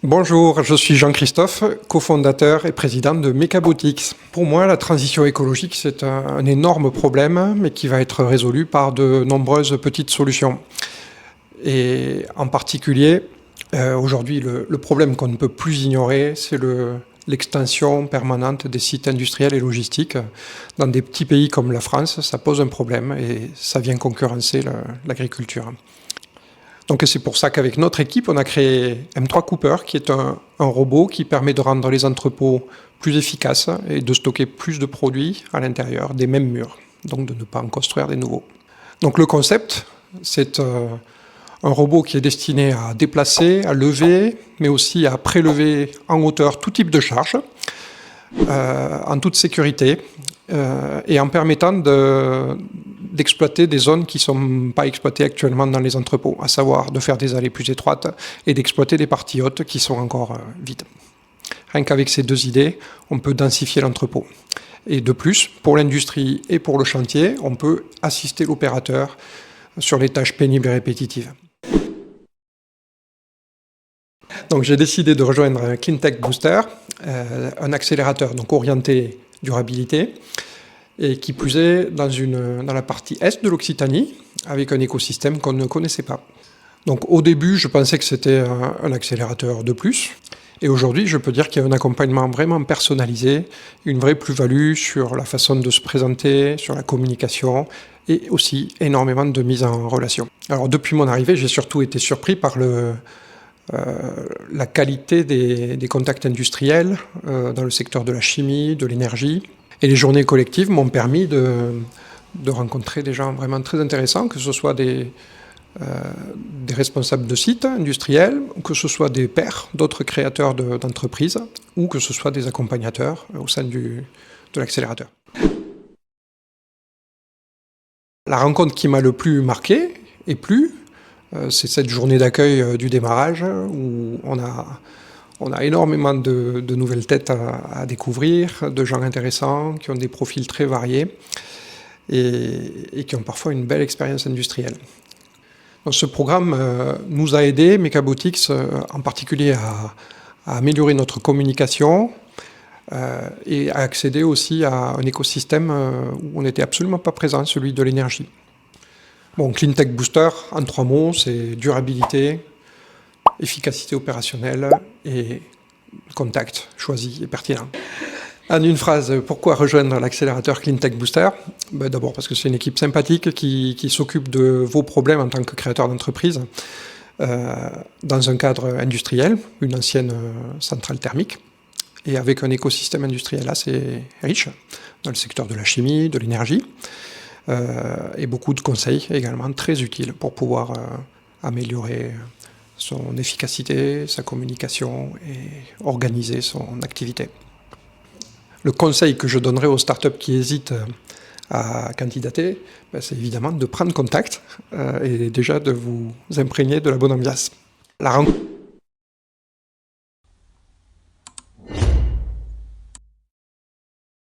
Bonjour, je suis Jean-Christophe, cofondateur et président de Mechabotics. Pour moi, la transition écologique, c'est un énorme problème, mais qui va être résolu par de nombreuses petites solutions. Et en particulier, aujourd'hui, le problème qu'on ne peut plus ignorer, c'est l'extension permanente des sites industriels et logistiques. Dans des petits pays comme la France, ça pose un problème et ça vient concurrencer l'agriculture. Donc c'est pour ça qu'avec notre équipe, on a créé M3 Cooper, qui est un robot qui permet de rendre les entrepôts plus efficaces et de stocker plus de produits à l'intérieur des mêmes murs, donc de ne pas en construire des nouveaux. Donc le concept, c'est un robot qui est destiné à déplacer, à lever, mais aussi à prélever en hauteur tout type de charge, en toute sécurité, et en permettant d'exploiter des zones qui ne sont pas exploitées actuellement dans les entrepôts, à savoir de faire des allées plus étroites et d'exploiter des parties hautes qui sont encore vides. Rien qu'avec ces deux idées, on peut densifier l'entrepôt. Et de plus, pour l'industrie et pour le chantier, on peut assister l'opérateur sur les tâches pénibles et répétitives. Donc j'ai décidé de rejoindre Cleantech Booster, un accélérateur donc orienté durabilité, et qui plus est dans la partie est de l'Occitanie, avec un écosystème qu'on ne connaissait pas. Donc au début, je pensais que c'était un accélérateur de plus, et aujourd'hui, je peux dire qu'il y a un accompagnement vraiment personnalisé, une vraie plus-value sur la façon de se présenter, sur la communication, et aussi énormément de mise en relation. Alors depuis mon arrivée, j'ai surtout été surpris par la qualité des contacts industriels dans le secteur de la chimie, de l'énergie. Et les journées collectives m'ont permis de rencontrer des gens vraiment très intéressants, que ce soit des responsables de sites industriels, que ce soit des pairs d'autres créateurs d'entreprises, ou que ce soit des accompagnateurs au sein de l'accélérateur. La rencontre qui m'a le plus marqué et plu, c'est cette journée d'accueil du démarrage où on a énormément de nouvelles têtes à découvrir, de gens intéressants qui ont des profils très variés et qui ont parfois une belle expérience industrielle. Donc, ce programme nous a aidés, Mechabotics, en particulier à améliorer notre communication et à accéder aussi à un écosystème où on n'était absolument pas présent, celui de l'énergie. Bon, Cleantech Booster, en 3 mots, c'est durabilité, efficacité opérationnelle et contact choisi et pertinent. En une phrase, pourquoi rejoindre l'accélérateur Cleantech Booster? D'abord parce que c'est une équipe sympathique qui s'occupe de vos problèmes en tant que créateur d'entreprise dans un cadre industriel, une ancienne centrale thermique, et avec un écosystème industriel assez riche dans le secteur de la chimie, de l'énergie, et beaucoup de conseils également très utiles pour pouvoir améliorer son efficacité, sa communication et organiser son activité. Le conseil que je donnerais aux startups qui hésitent à candidater, c'est évidemment de prendre contact et déjà de vous imprégner de la bonne ambiance. La rencontre